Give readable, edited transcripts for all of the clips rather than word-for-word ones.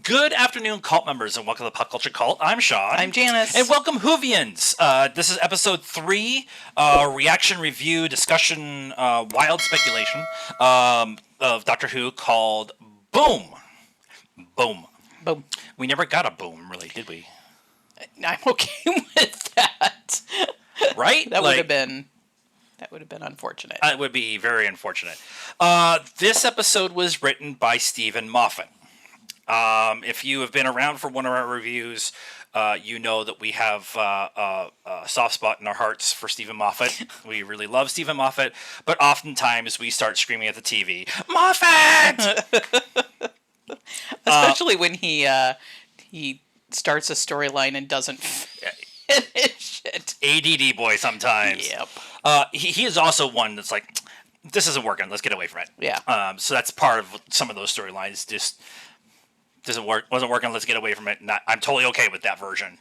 Good afternoon, cult members, and welcome to the Pop Culture Cult. I'm Sean. I'm Janice. And welcome, Whovians. This is episode 3, reaction, review, discussion, wild speculation of Doctor Who called Boom. Boom. Boom. We never got a boom, really, did we? I'm okay with that. Right? That would have been unfortunate. It would be very unfortunate. This episode was written by Stephen Moffat. If you have been around for one of our reviews, you know that we have a soft spot in our hearts for Stephen Moffat. We really love Stephen Moffat, but oftentimes we start screaming at the TV, Moffat! Especially when he starts a storyline and doesn't finish it. ADD boy sometimes. Yep. He is also one that's like, this isn't working, let's get away from it. Yeah. So that's part of some of those storylines, just wasn't working, let's get away from it. I'm totally okay with that version.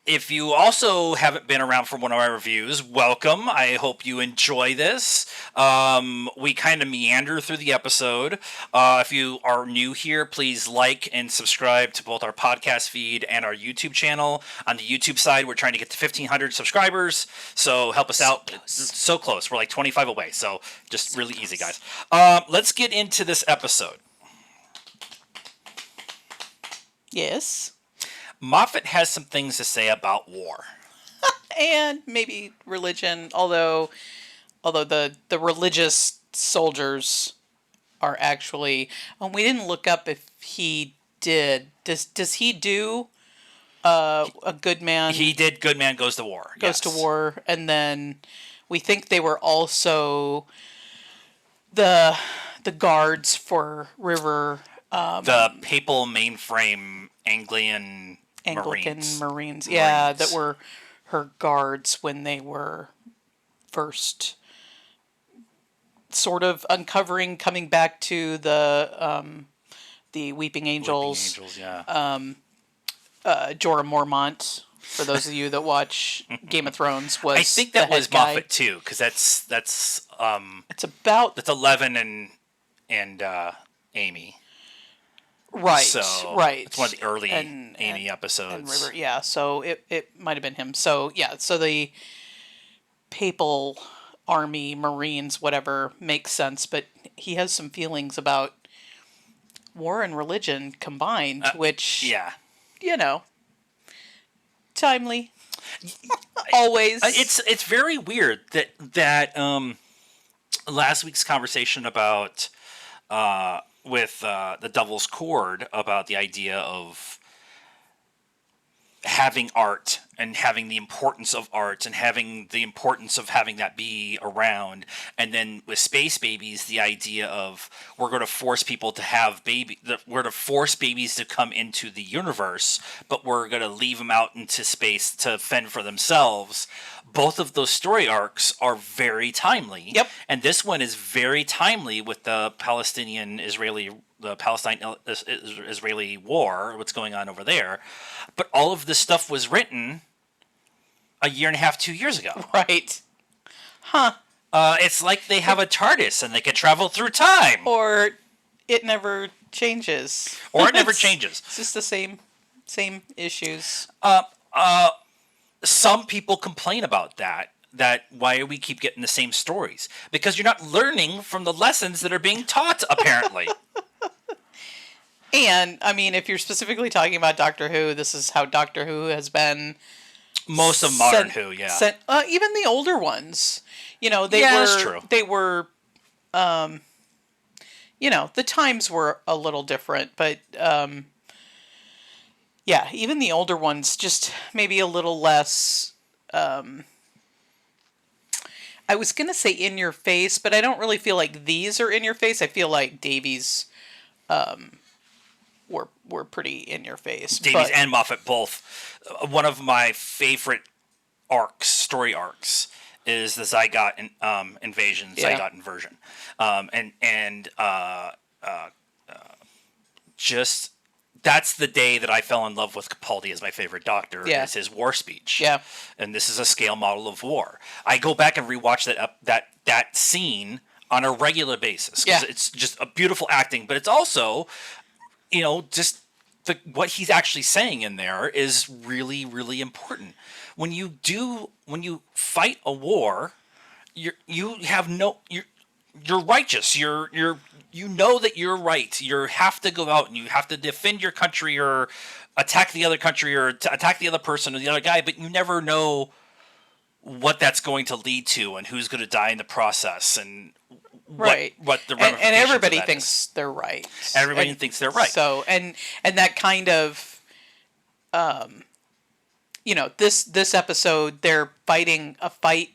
If you also haven't been around for one of our reviews, welcome. I hope you enjoy this. We kind of meander through the episode. If you are new here, please like and subscribe to both our podcast feed and our YouTube channel. On the YouTube side, we're trying to get to 1,500 subscribers, so help us out. So close. We're like 25 away, so just really easy, guys. Let's get into this episode. Yes. Moffat has some things to say about war. And maybe religion, although the religious soldiers are actually... we didn't look up if he did. Does he do a good man... He did Good Man Goes to War. Goes to war, and then we think they were also the guards for River... the papal mainframe Anglican Marines. Yeah, that were her guards when they were first sort of uncovering, coming back to the Weeping Angels. Weeping Angels, yeah. Jorah Mormont, for those of you that watch Game of Thrones, was I think that was Moffat too, because that's it's about... That's 11 and Amy. Right, so right. It's one of the early Amy episodes. And River, yeah, so it might have been him. So, yeah, so the papal army, Marines, whatever, makes sense, but he has some feelings about war and religion combined, which, yeah, timely. Always. It's very weird that last week's conversation about... with the Devil's Cord about the idea of having art and having the importance of art and having the importance of having that be around. And then with Space Babies, the idea of we're going to force people to have we're going to force babies to come into the universe, but we're going to leave them out into space to fend for themselves. Both of those story arcs are very timely. Yep. And this one is very timely with the Palestine-Israeli war, what's going on over there. But all of this stuff was written a year and a half, 2 years ago. Right. Huh. It's like they have a TARDIS and they can travel through time. Or it never changes. Or it never changes. It's just the same issues. Some people complain about that why we keep getting the same stories. Because you're not learning from the lessons that are being taught, apparently. And, I mean, if you're specifically talking about Doctor Who, this is how Doctor Who has been... Most of modern Who, yeah. Even the older ones. That's true. They were... the times were a little different, but... yeah, even the older ones, just maybe a little less... I was going to say in your face, but I don't really feel like these are in your face. I feel like Davies... were pretty in your face. Davies and Moffat both. One of my favorite story arcs, is the Zygote invasion, Zygote inversion, just that's the day that I fell in love with Capaldi as my favorite Doctor. Yeah. Is his war speech. Yeah, and this is a scale model of war. I go back and rewatch that scene on a regular basis because it's just a beautiful acting, but it's also just what he's actually saying in there is really, really important. When you fight a war, you're righteous. You know that you're right. You have to go out and you have to defend your country or attack the other country or attack the other person or the other guy, but you never know what that's going to lead to and who's going to die in the process and Right. what the ramifications and everybody of that thinks is. they're right. Everybody thinks they're right. So and that kind of this episode they're fighting a fight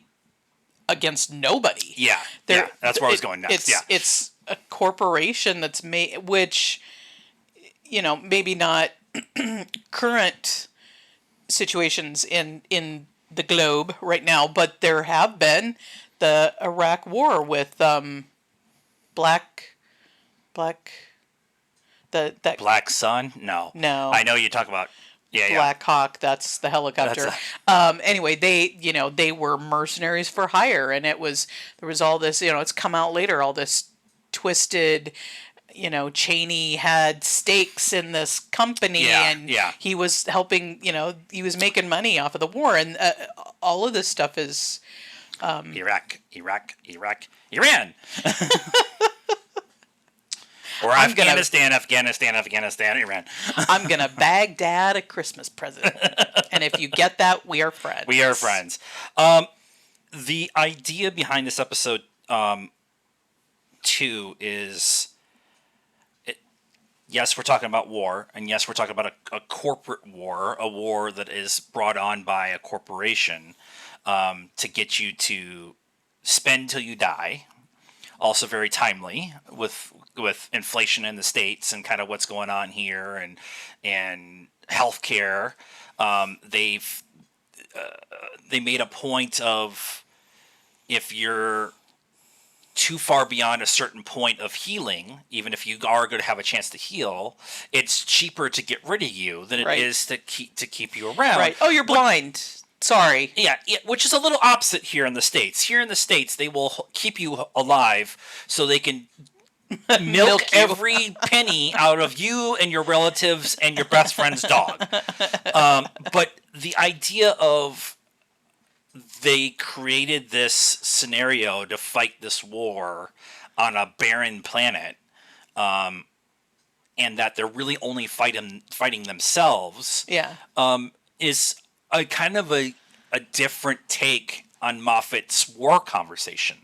against nobody. Yeah. That's where I was going next. It's a corporation that's made, which maybe not current situations in the globe right now, but there have been the Iraq War with Black Sun? No. I know you talk about Black Hawk. That's the helicopter. Anyway, they were mercenaries for hire, and there was all this. It's come out later. All this twisted. Cheney had stakes in this company, and he was helping. He was making money off of the war, and all of this stuff is. Iraq, Iran. Or Afghanistan, Iran. I'm going to Baghdad a Christmas present. And if you get that, we are friends. We are friends. The idea behind this episode, too, is... Yes, we're talking about war, and yes, we're talking about a corporate war, a war that is brought on by a corporation to get you to spend till you die. Also very timely with inflation in the States and kind of what's going on here and healthcare. They made a point of if you're too far beyond a certain point of healing, even if you are going to have a chance to heal, it's cheaper to get rid of you than it is to keep you around. Right. Oh, you're blind. Sorry. Yeah, which is a little opposite here in the States. Here in the States, they will keep you alive so they can milk every penny out of you and your relatives and your best friend's dog. But the idea of they created this scenario to fight this war on a barren planet, and that they're really only fighting themselves. Yeah. Is a kind of a different take on Moffat's war conversation.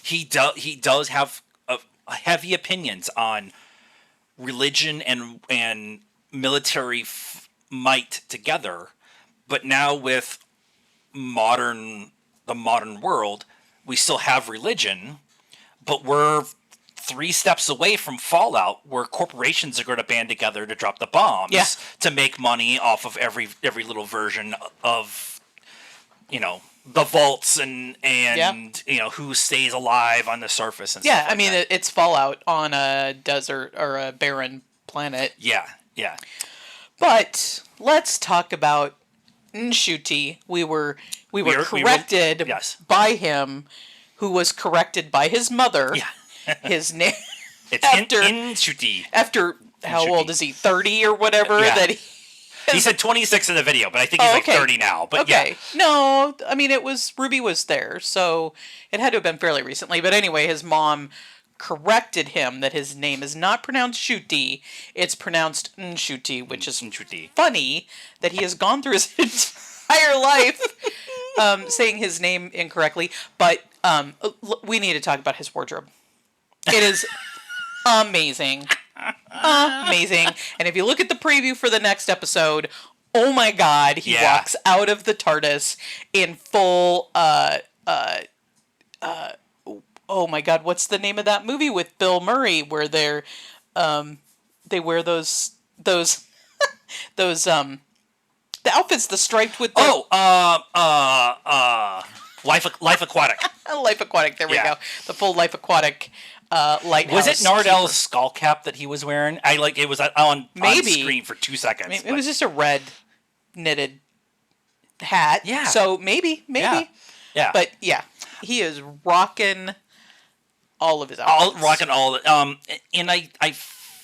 He does have heavy opinions on religion and military might together, but now with the modern world, we still have religion, but we're 3 steps away from Fallout, where corporations are going to band together to drop the bombs to make money off of every little version of, the vaults and who stays alive on the surface and stuff like I mean, that. it's Fallout on a desert or a barren planet. Yeah. But let's talk about Nshuti. We were corrected by him, who was corrected by his mother. Yeah. His name. It's Nshuti. After how old is he? 30 or whatever. Yeah. That he said 26 in the video, but I think he's like 30 now. But no, I mean Ruby was there, so it had to have been fairly recently. But anyway, his mom corrected him that his name is not pronounced Shuti, it's pronounced Nshuti, which is funny that he has gone through his entire life saying his name incorrectly. But we need to talk about his wardrobe. It is amazing. Amazing. And if you look at the preview for the next episode, oh my god, he walks out of the TARDIS in full oh my god, what's the name of that movie with Bill Murray where they wear those the outfits, the striped with the Life Aquatic. Life Aquatic, there we go. The full Life Aquatic lighthouse. Was it Nardell's skull cap that he was wearing? It was on screen for 2 seconds. It was just a red knitted hat. Yeah. So maybe. Yeah. But yeah, he is rocking all of his outfits. Rocking all of it. And I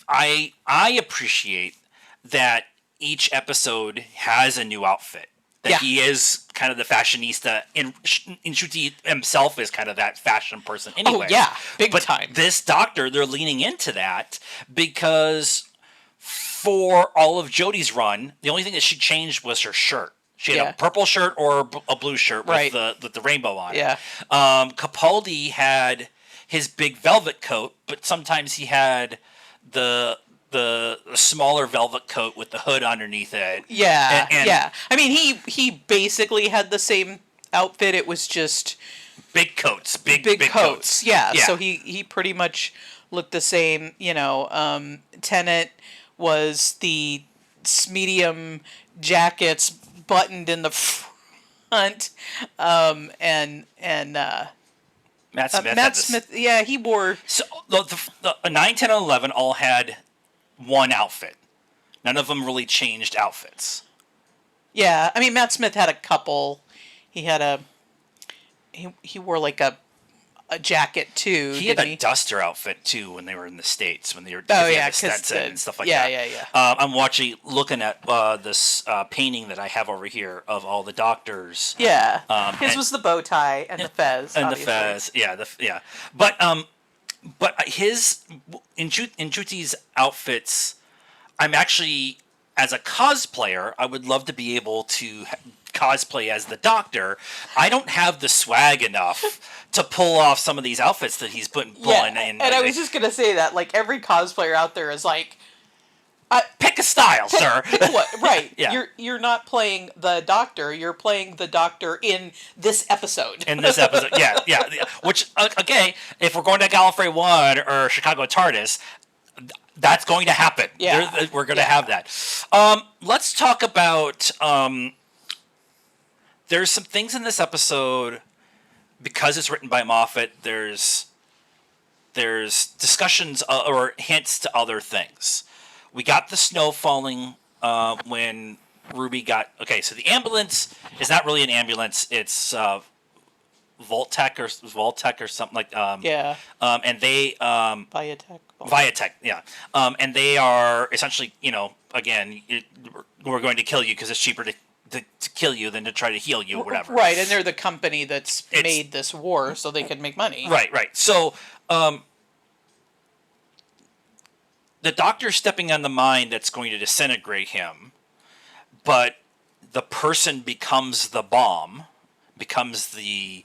I appreciate that each episode has a new outfit. That Yeah. he is kind of the fashionista, and Shuti himself is kind of that fashion person anyway. Oh yeah, big But time. this doctor, they're leaning into that because for all of Jodie's run, the only thing that she changed was her shirt. She had Yeah. a purple shirt or a blue shirt Right. with the rainbow on Yeah. it. Capaldi had his big velvet coat, but sometimes he had the smaller velvet coat with the hood underneath it. Yeah, And yeah. I mean, he basically had the same outfit. It was just big coats, big coats. Yeah. Yeah. So he pretty much looked the same. Tennant was the medium jackets buttoned in the front, and Matt Smith. had Matt this- Smith. Yeah, he wore. So the 9, 10, and 11 all had one outfit. None of them really changed outfits. Yeah, I mean Matt Smith had a couple. He had he wore like a jacket too. He had didn't a he? duster outfit too when they were in the States, when they were Oh, he yeah, had the 'cause Stetson and stuff like yeah, that. yeah. I'm looking at this painting that I have over here of all the doctors. Yeah, his and- was the bow tie and the fez. And obviously. the fez, yeah. But his in Chuti's outfits, I'm actually, as a cosplayer, I would love to be able to cosplay as the Doctor. I don't have the swag enough to pull off some of these outfits that he's pulling. And I was just gonna say that like every cosplayer out there is like, pick a style, sir. pick what? Right. Yeah. You're not playing the Doctor. You're playing the Doctor in this episode. In this episode, yeah. Which, okay, if we're going to Gallifrey 1 or Chicago TARDIS, that's going to happen. Yeah. We're going to have that. Let's talk about... there's some things in this episode, because it's written by Moffat, there's discussions or hints to other things. We got the snow falling when Ruby got... Okay, so the ambulance is not really an ambulance. It's... Voltec or something like Yeah. and they Viatech. yeah, and they are essentially, again, we're going to kill you because it's cheaper to kill you than to try to heal you or whatever. Right, and they're the company that's made this war so they can make money. Right. So the Doctor's stepping on the mine that's going to disintegrate him, but the person becomes the bomb, becomes the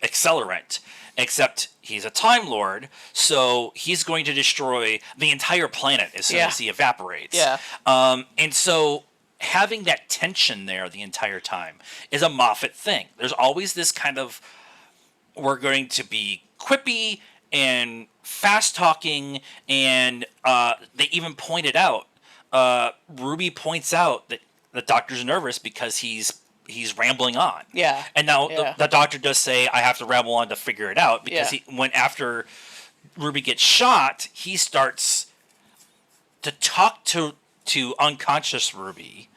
accelerant, except he's a Time Lord, so he's going to destroy the entire planet as soon as he evaporates. Yeah. And so having that tension there the entire time is a Moffat thing. There's always this kind of, we're going to be quippy and fast talking, and they even pointed out, Ruby points out that the Doctor's nervous because he's rambling on. Yeah. And now Yeah. the Doctor does say, I have to ramble on to figure it out, because when after Ruby gets shot, he starts to talk to unconscious Ruby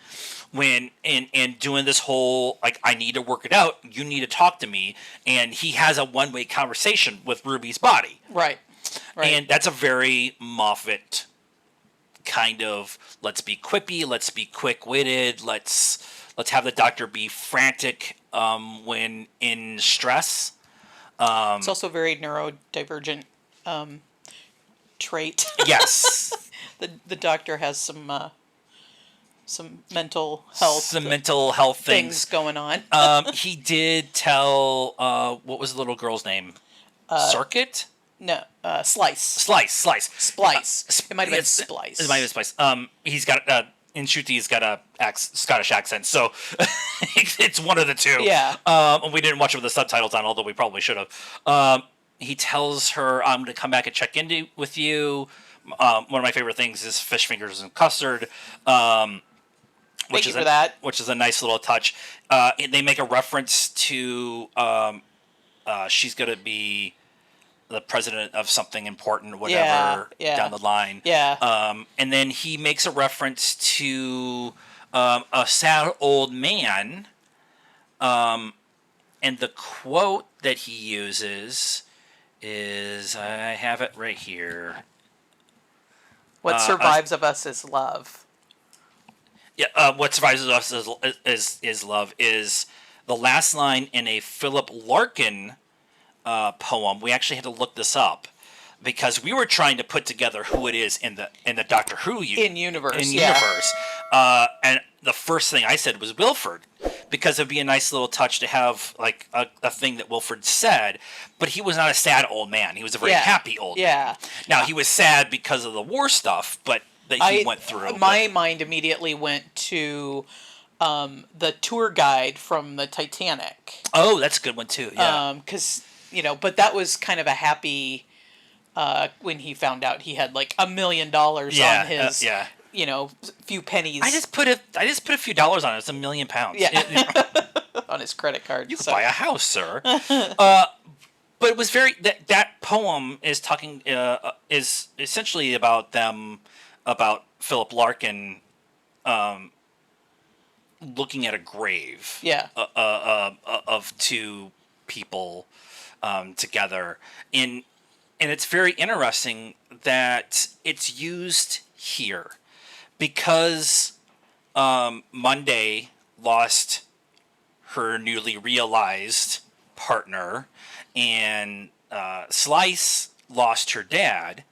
when and doing this whole, like, I need to work it out, you need to talk to me, and he has a one-way conversation with Ruby's body. Right. And that's a very Moffat kind of, let's be quippy, let's be quick-witted, let's have the Doctor be frantic when in stress. It's also a very neurodivergent trait. Yes. The Doctor has some mental health Some mental health things going on. He did tell, what was the little girl's name? Circuit? No, Slice. Splice. It might have been Splice. It might have been Splice. He's got, in Ncuti, he's got a Scottish accent, so it's one of the two. Yeah. We didn't watch it with the subtitles on, although we probably should have. He tells her, I'm going to come back and check in with you. One of my favorite things is fish fingers and custard. Which is a nice little touch. They make a reference to she's going to be the president of something important, whatever, down the line. Yeah. And then he makes a reference to a sad old man. And the quote that he uses is, I have it right here. What survives of us is love. Yeah, what survives us is love is the last line in a Philip Larkin poem. We actually had to look this up because we were trying to put together who it is in the Doctor Who universe. And the first thing I said was Wilford, because it'd be a nice little touch to have like a thing that Wilford said, but he was not a sad old man. He was a very happy old man. Now he was sad because of the war stuff, but that he went through. My mind immediately went to the tour guide from the Titanic. Oh, that's a good one too. Yeah. Because but that was kind of a happy. When he found out he had like $1 million on his, few pennies. I just put a few dollars on it. It's £1 million. Yeah. On his credit card. You could buy a house, sir. But it was very that poem is talking is essentially about Philip Larkin, looking at a grave. Yeah. Of two people, together and it's very interesting that it's used here because Monday lost her newly realized partner and Slice lost her dad.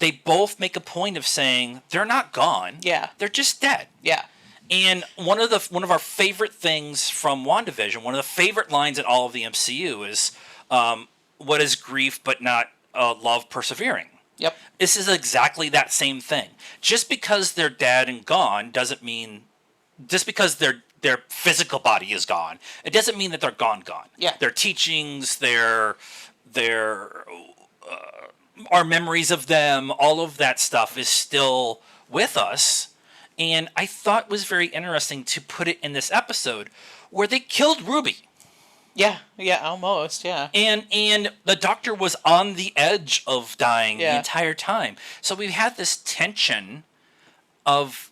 They both make a point of saying they're not gone. Yeah. They're just dead. Yeah. And one of our favorite things from WandaVision, one of the favorite lines in all of the MCU is, what is grief but not love persevering? Yep. This is exactly that same thing. Just because they're dead and gone doesn't mean, just because their physical body is gone, it doesn't mean that they're gone. Yeah. Their teachings, our memories of them, all of that stuff is still with us. And I thought it was very interesting to put it in this episode where they killed Ruby. Yeah, almost, yeah. And the Doctor was on the edge of dying the entire time. So we had this tension of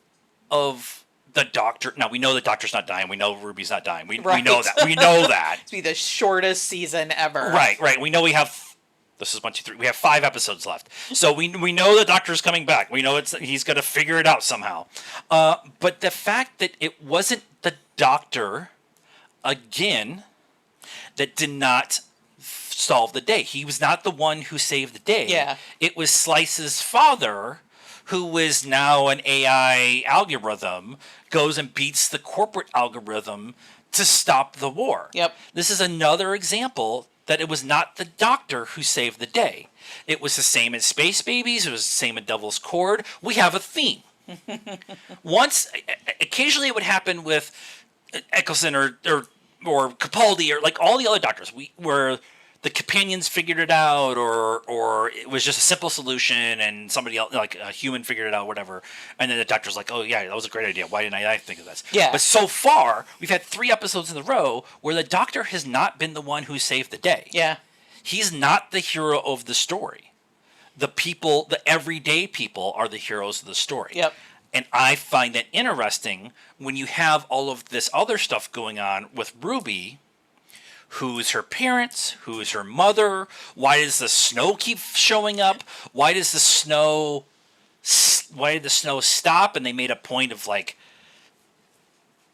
the Doctor. Now we know the Doctor's not dying. We know Ruby's not dying. We know that. We know that. It's be the shortest season ever. Right. We know we have. This is 1, 2, 3. We have 5 episodes left, so we know the Doctor's coming back. We know he's going to figure it out somehow. But the fact that it wasn't the Doctor again that did not solve the day. He was not the one who saved the day. Yeah. It was Slice's father, who is now an AI algorithm, goes and beats the corporate algorithm to stop the war. Yep. This is another example that it was not the Doctor who saved the day. It was the same in Space Babies. It was the same in Devil's Cord. We have a theme. Occasionally it would happen with Eccleston or Capaldi or like all the other Doctors, where the companions figured it out, or it was just a simple solution and somebody else, like a human, figured it out, whatever. And then the Doctor's like, "Oh yeah, that was a great idea. Why didn't I think of this?" Yeah. But so far, we've had 3 episodes in a row where the Doctor has not been the one who saved the day. Yeah. He's not the hero of the story. The people, the everyday people, are the heroes of the story. Yep. And I find that interesting when you have all of this other stuff going on with Ruby. Who's her parents? Who's her mother? Why does the snow keep showing up? Why did the snow stop? And they made a point of like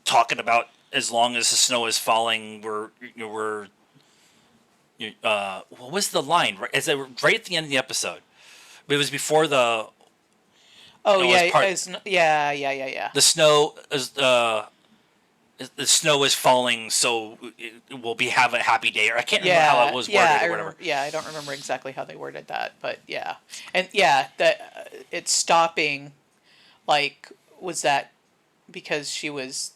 talking about as long as the snow is falling, we're what was the line? Right at the end of the episode. It was before the. Oh yeah. The snow is the snow is falling, so we'll have a happy day. Or I can't remember how it was worded or whatever. I don't remember exactly how they worded that, but yeah, and yeah, that it's stopping. Like, was that because she was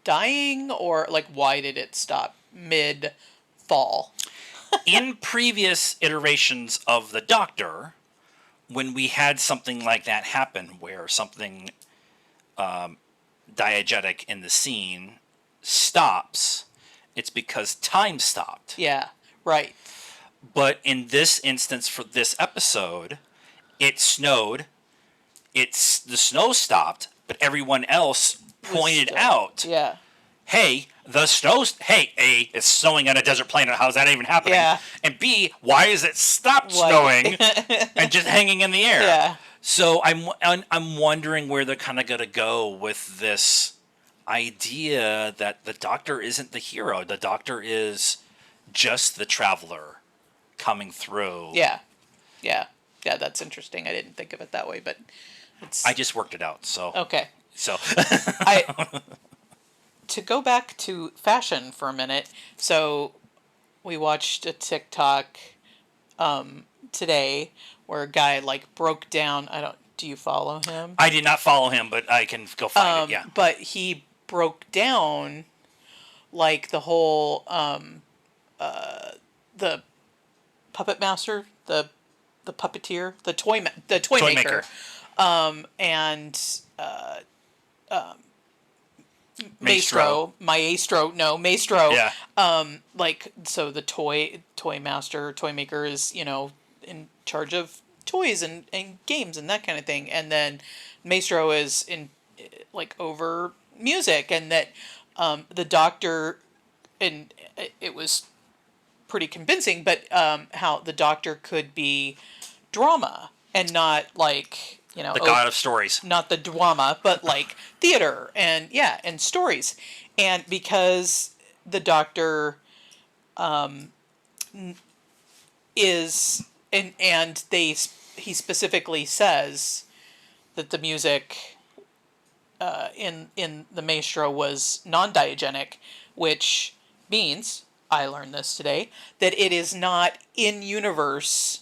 dying, or like why did it stop mid fall? In previous iterations of the Doctor, when we had something like that happen, where something diegetic in the scene stops, it's because time stopped. Yeah, right. But in this instance, for this episode, it snowed. The snow stopped, but everyone else pointed out, yeah, hey, the snow's, hey, A, it's snowing on a desert planet. How's that even happening? Yeah. And B, why is it stopped snowing and just hanging in the air? Yeah. So I'm wondering where they're kind of going to go with this idea that the Doctor isn't the hero. The Doctor is just the traveler coming through. Yeah, yeah, yeah. That's interesting. I didn't think of it that way, but I it's just worked it out. okay. So I to go back to fashion for a minute. So we watched a TikTok today where a guy like broke down. I don't. Do you follow him? I did not follow him, but I can go find it. Yeah. But he broke down like the whole the puppet master, the puppeteer, the toy maker, and maestro. Yeah. Like so, the toy master, toy maker is in charge of toys and games and that kind of thing, and then maestro is in like over music, and that the Doctor, and it was pretty convincing, but how the Doctor could be drama and not like The god of stories. not the drama, but like theater and and stories, and because the Doctor is and he specifically says that the music in the Maestro was non-diegenic, which means, I learned this today, that it is not in-universe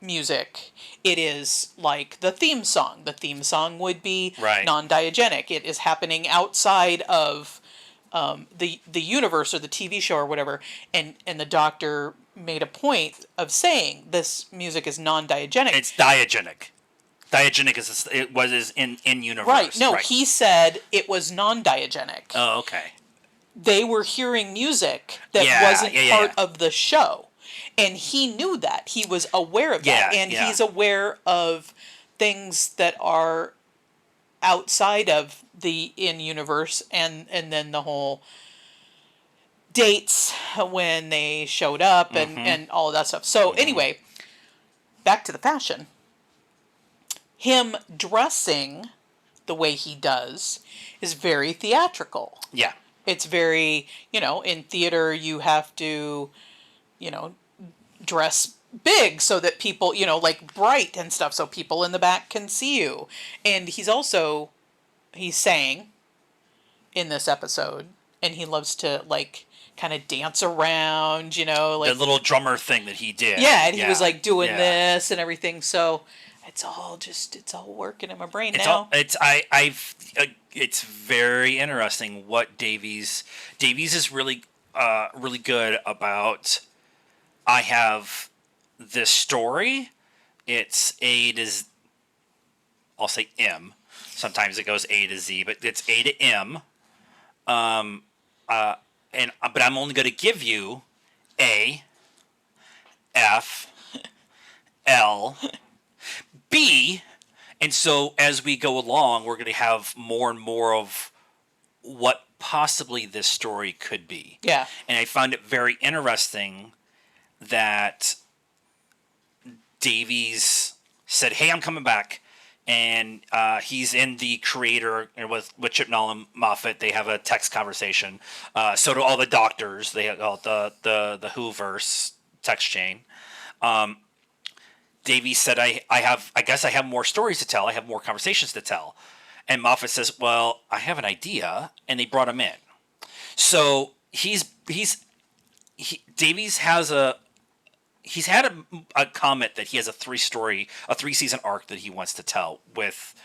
music. It is like the theme song. The theme song would be Right. non-diegenic. It is happening outside of the universe or the TV show or whatever. And the Doctor made a point of saying this music is non-diegenic. It's diegenic. Diegenic is in universe. Right. No, right. he said it was non-diegenic. Oh, okay. They were hearing music that Yeah, wasn't yeah, part of the show. And he knew that. He was aware of that. Yeah, And yeah. he's aware of things that are outside of the in-universe, and then the whole dates when they showed up and all of that stuff. So anyway, back to the fashion. Him dressing the way he does is very theatrical. Yeah. It's very, in theater you have to, dress big so that people, like bright and stuff, so people in the back can see you. And he's sang in this episode, and he loves to like kind of dance around, like The little drummer thing that he did. yeah, and he was like doing yeah. this and everything. So it's all working in my brain now. It's very interesting what Davies is really really good about. I have this story. It's A to Z. I'll say M. Sometimes it goes A to Z, but it's A to M. But I'm only going to give you A, F, L, B, and so as we go along, we're going to have more and more of what possibly this story could be. Yeah. And I found it very interesting that Davies said, "Hey, I'm coming back," and he's in the creator with Chip Noll and Moffat. They have a text conversation. So do all the Doctors. They have the Whoverse text chain. Davies said, I guess I have more stories to tell. I have more conversations to tell. And Moffat says, well, I have an idea. And they brought him in. So Davies he's had a comment that he has a 3-season arc that he wants to tell with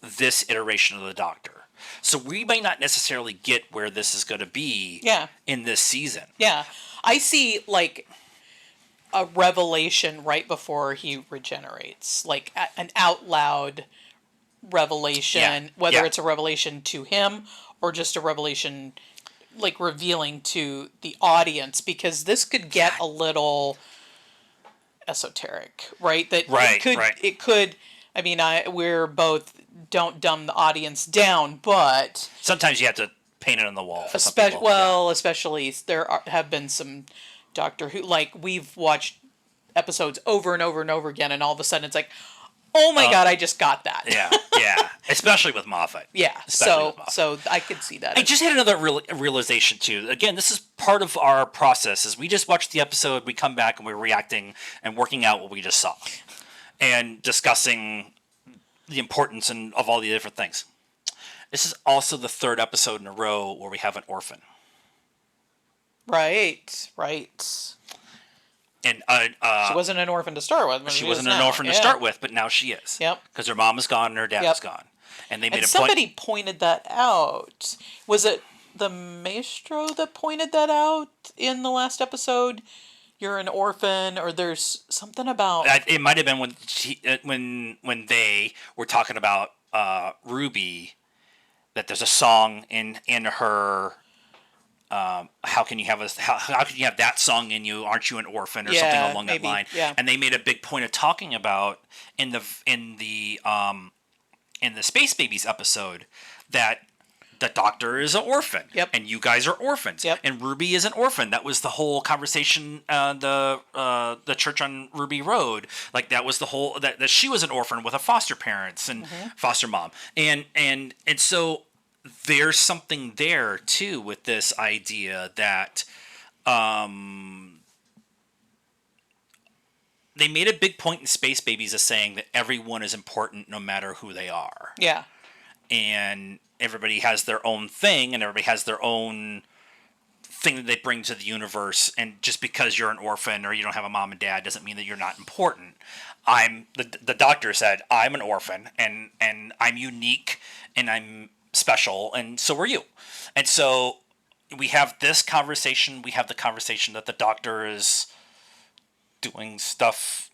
this iteration of the Doctor. So we may not necessarily get where this is going to be in this season. Yeah. I see like a revelation right before he regenerates, like an out loud revelation, whether it's a revelation to him or just a revelation like revealing to the audience, because this could get a little esoteric, right? It could. I mean, we're both don't dumb the audience down, but sometimes you have to paint it on the wall. Especially there have been some Doctor Who, like we've watched episodes over and over and over again, and all of a sudden it's like, Oh my God, I just got that. Yeah, especially with Moffat. Yeah, Especially with Moffat. so I could see that. I just had another realization too. Again, this is part of our process. Is we just watch the episode, we come back, and we're reacting and working out what we just saw, and discussing the importance of all the different things. This is also the third episode in a row where we have an orphan. Right. And she wasn't an orphan to start with. But she wasn't an orphan to start with, but now she is. Yep. Because her mom is gone and her dad is gone, and they made a somebody pointed that out. Was it the maestro that pointed that out in the last episode? You're an orphan, or there's something about. It might have been when they were talking about Ruby, that there's a song in her. How can you have that song in you? Aren't you an orphan or something along that line? Yeah. And they made a big point of talking about in the Space Babies episode that the Doctor is an orphan. Yep. And you guys are orphans. Yep. And Ruby is an orphan. That was the whole conversation. The church on Ruby Road, like that was the whole that she was an orphan with a foster parents and foster mom, and so. There's something there too with this idea that they made a big point in Space Babies of saying that everyone is important no matter who they are. Yeah. And everybody has their own thing and everybody has their own thing that they bring to the universe. And just because you're an orphan or you don't have a mom and dad doesn't mean that you're not important. The Doctor said, I'm an orphan and I'm unique and I'm special, and so are you. And so we have this conversation. We have the conversation that the Doctor is doing stuff.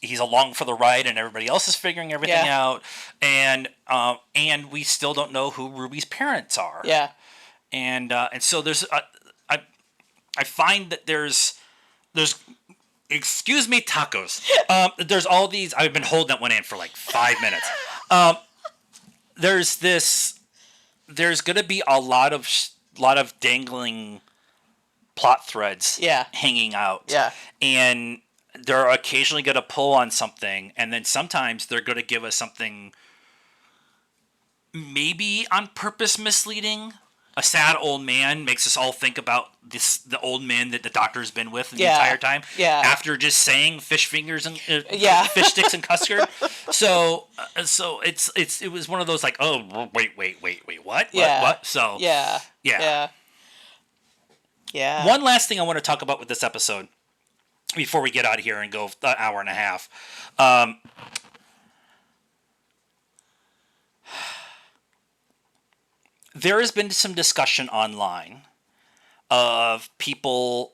He's along for the ride, and everybody else is figuring everything out. And we still don't know who Ruby's parents are. Yeah. And so there's I find that there's excuse me tacos. There's all these. I've been holding that one in for like 5 minutes. There's going to be a lot of dangling plot threads hanging out. Yeah. And they're occasionally going to pull on something, and then sometimes they're going to give us something maybe on purpose misleading. A sad old man makes us all think about the old man that the Doctor's been with the entire time. Yeah. After just saying fish fingers and fish sticks and custard. So it was one of those like, oh wait, what? Yeah. What? So Yeah. One last thing I want to talk about with this episode before we get out of here and go an hour and a half. There has been some discussion online of people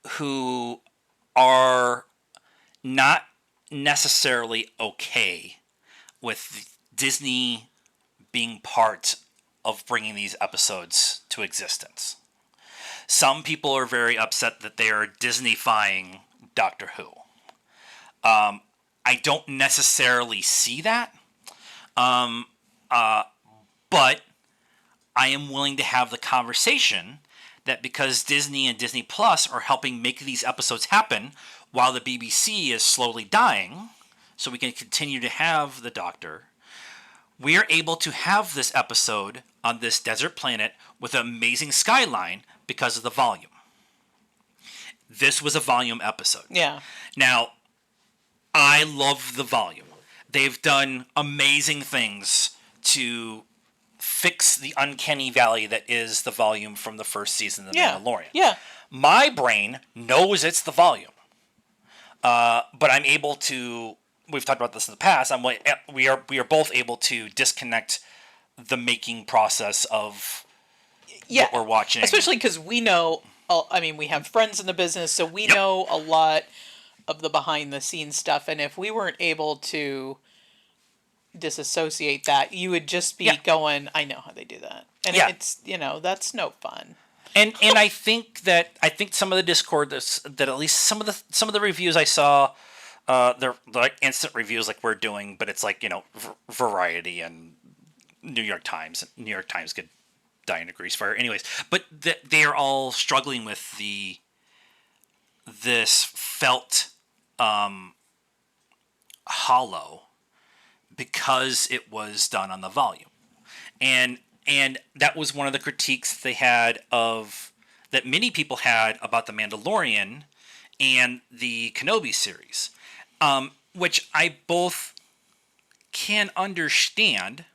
who are not necessarily okay with Disney being part of bringing these episodes to existence. Some people are very upset that they are Disney-fying Doctor Who. I don't necessarily see that, but I am willing to have the conversation that because Disney and Disney Plus are helping make these episodes happen while the BBC is slowly dying, so we can continue to have the Doctor, we are able to have this episode on this desert planet with an amazing skyline because of the volume. This was a volume episode. Yeah. Now, I love the volume. They've done amazing things to fix the uncanny valley that is the volume from the first season of The Mandalorian. Yeah. My brain knows it's the volume. But I'm able to, we've talked about this in the past, we are both able to disconnect the making process of what we're watching. Especially because we know, we have friends in the business, so we know a lot of the behind the scenes stuff. And if we weren't able to disassociate that, you would just be going, I know how they do that. And it's, that's no fun. And I think some of the Discord that at least some of the reviews I saw, they're like instant reviews like we're doing, but it's like, Variety and New York Times. New York Times could die in a grease fire, anyways. But they are all struggling with this felt hollow because it was done on the volume. And that was one of the critiques they had of that many people had about the Mandalorian and the Kenobi series, which I both can understand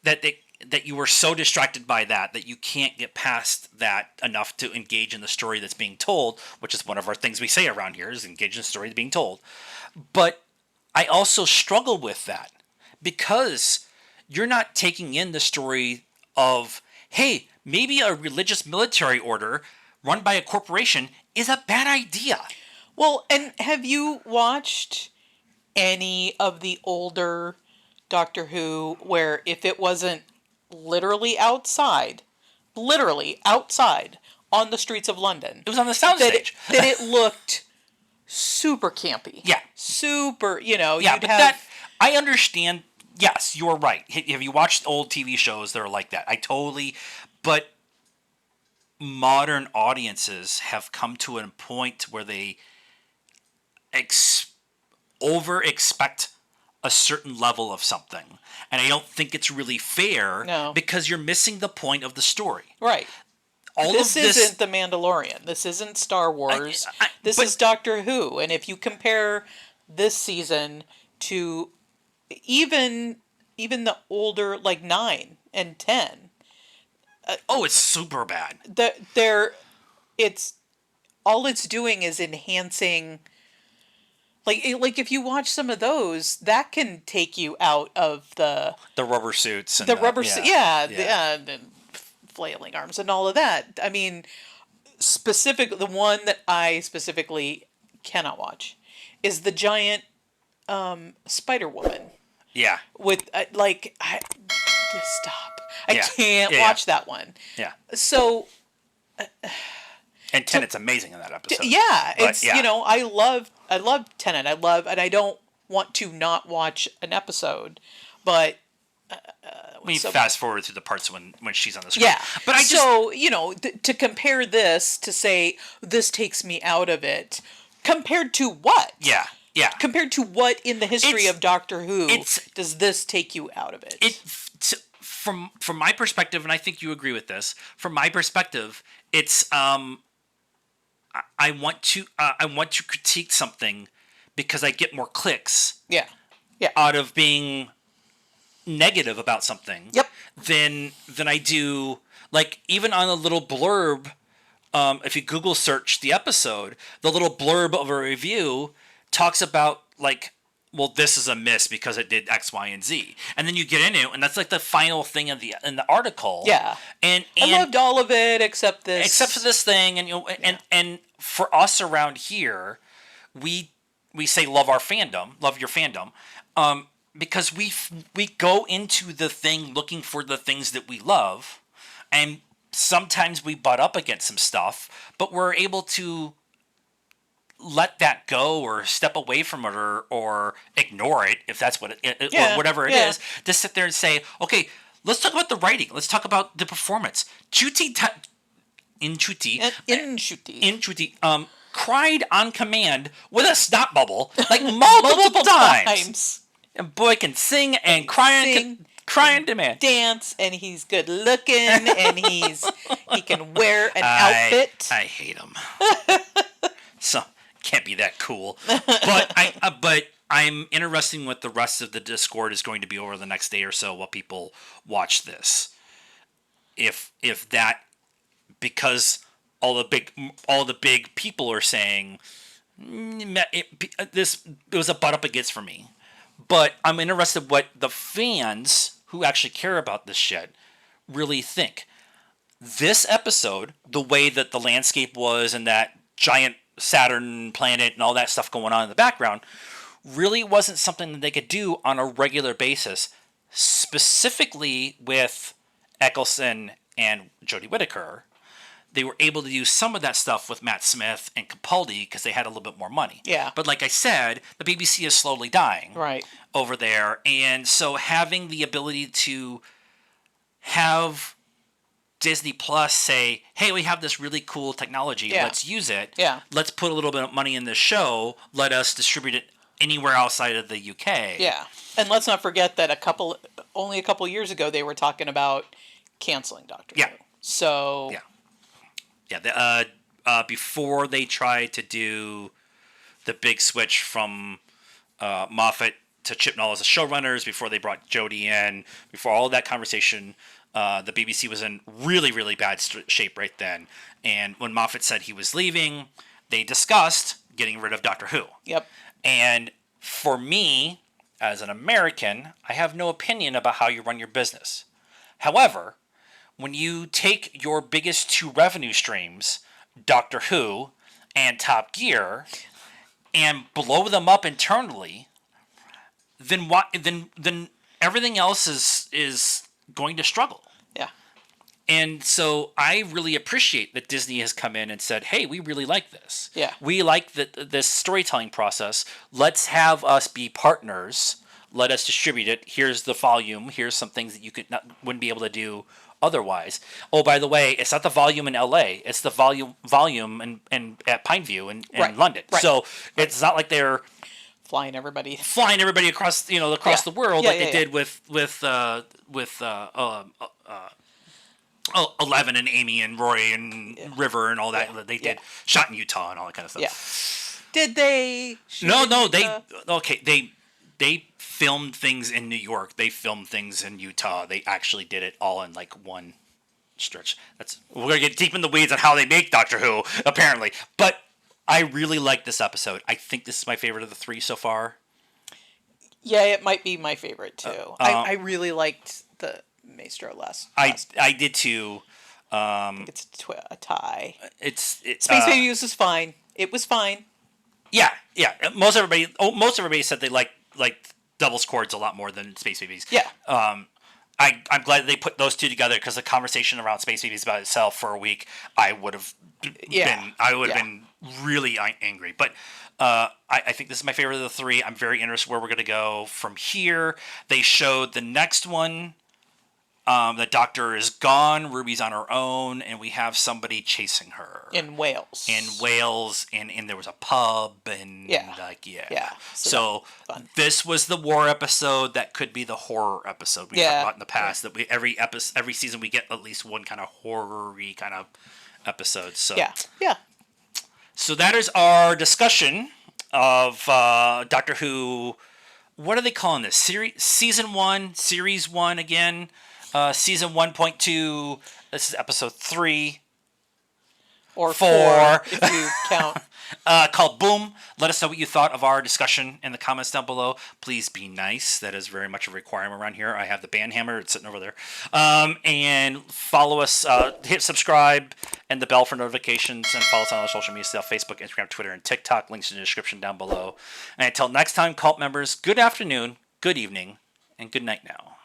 that you were so distracted by that you can't get past that enough to engage in the story that's being told, which is one of our things we say around here is engage in the story that's being told. But I also struggle with that because you're not taking in the story of, hey, maybe a religious military order run by a corporation is a bad idea. Well, and have you watched any of the older Doctor Who where if it wasn't literally outside on the streets of London, It was on the soundstage. that it looked super campy. Yeah. Super, Yeah, you'd but have... that I understand. Yes, you're right. Have you watched old TV shows that are like that? I totally. But modern audiences have come to a point where they over expect a certain level of something, and I don't think it's really fair. No. Because you're missing the point of the story. Right. All This of this isn't The Mandalorian. This isn't Star Wars. This is Doctor Who. And if you compare this season to even the older, like 9 and 10, oh, it's super bad. it's all it's doing is enhancing. Like if you watch some of those, that can take you out of the rubber suits and the flailing arms and all of that. I mean, the one that I specifically cannot watch is the giant Spider Woman. Yeah. With just stop. I can't watch that one. Yeah. So. And Tennant's amazing in that episode. Yeah, But, it's I love Tennant. And I don't want to not watch an episode, but we fast forward through the parts when she's on the screen. Yeah, but I just to compare this to say this takes me out of it, compared to what? Yeah. Compared to what in the history of Doctor Who does this take you out of it? From my perspective, and I think you agree with this. From my perspective, it's I want to critique something because I get more clicks. Yeah. Out of being negative about something. Yep. Than I do, like, even on a little blurb. If you Google search the episode, the little blurb of a review talks about, like, well, this is a miss because it did X, Y, and Z, and then you get into it, and that's like the final thing in the article. Yeah, and I loved all of it except for this thing, and and for us around here, we say love your fandom, because we go into the thing looking for the things that we love, and sometimes we butt up against some stuff, but we're able to let that go or step away from it or ignore it if that's what or whatever it is, to sit there and say, okay, let's talk about the writing, let's talk about the performance. Ncuti cried on command with a snot bubble like multiple times. And boy can sing and cry on demand. Dance, and he's good looking, and he can wear an outfit. I hate him. So can't be that cool. But I'm interested in what the rest of the Discord is going to be over the next day or so while people watch this. If that, because all the big people are saying it was a butt up against for me. But I'm interested what the fans who actually care about this shit really think. This episode, the way that the landscape was and that giant Saturn planet and all that stuff going on in the background, really wasn't something that they could do on a regular basis, specifically with Eccleston and Jodie Whittaker. They were able to do some of that stuff with Matt Smith and Capaldi because they had a little bit more money. Yeah. But like I said, the BBC is slowly dying over there. And so having the ability to have Disney Plus say, hey, we have this really cool technology. Let's use it. Yeah. Let's put a little bit of money in this show. Let us distribute it anywhere outside of the UK. Yeah, and let's not forget that only a couple years ago they were talking about canceling Doctor Yeah. Who. So Yeah. Yeah. Before they tried to do the big switch from Moffat to Chibnall as the showrunners, before they brought Jodie in, before all that conversation, the BBC was in really, really bad shape right then. And when Moffat said he was leaving, they discussed getting rid of Doctor Who. Yep. And for me, as an American, I have no opinion about how you run your business. However, when you take your biggest two revenue streams, Doctor Who and Top Gear, and blow them up internally, then what? Then everything else is going to struggle. Yeah. And so I really appreciate that Disney has come in and said, "Hey, we really like this. Yeah. We like this storytelling process. Let's have us be partners. Let us distribute it. Here's the volume. Here's some things that you wouldn't be able to do otherwise. Oh, by the way, it's not the volume in LA. It's the volume in at Pineview in London. Right. So it's not like they're flying everybody across the world like they did with 11 and Amy and Roy and River and all that that they did, shot in Utah and all that kind of stuff. Yeah. Did they? No, they filmed things in New York. They filmed things in Utah. They actually did it all in like one stretch. We're gonna get deep in the weeds on how they make Doctor Who, apparently. But I really like this episode. I think this is my favorite of the three so far. Yeah, it might be my favorite too. I really liked the Maestro last. I did too. I think it's a tie. It's Space Babies was fine. It was fine. Yeah. Most everybody said they liked Devil's Chords a lot more than Space Babies. Yeah. I'm glad they put those two together, because the conversation around Space Babies by itself for a week, I would have been really angry. But I think this is my favorite of the three. I'm very interested where we're going to go from here. They showed the next one. The Doctor is gone. Ruby's on her own, and we have somebody chasing her in Wales. And there was a pub, and So this was the war episode that could be the horror episode we talked about in the past. That every season we get at least one kind of horror-y kind of episode. So yeah. So that is our discussion of Doctor Who. What are they calling this? Season 1, Series 1 again. Season 1.2. This is episode 3. Or 4 if you count. Called Boom. Let us know what you thought of our discussion in the comments down below. Please be nice. That is very much a requirement around here. I have the band hammer. It's sitting over there. And follow us. Hit subscribe and the bell for notifications. And follow us on our social media stuff. Facebook, Instagram, Twitter, and TikTok. Links in the description down below. And until next time, cult members, good afternoon, good evening, and good night now.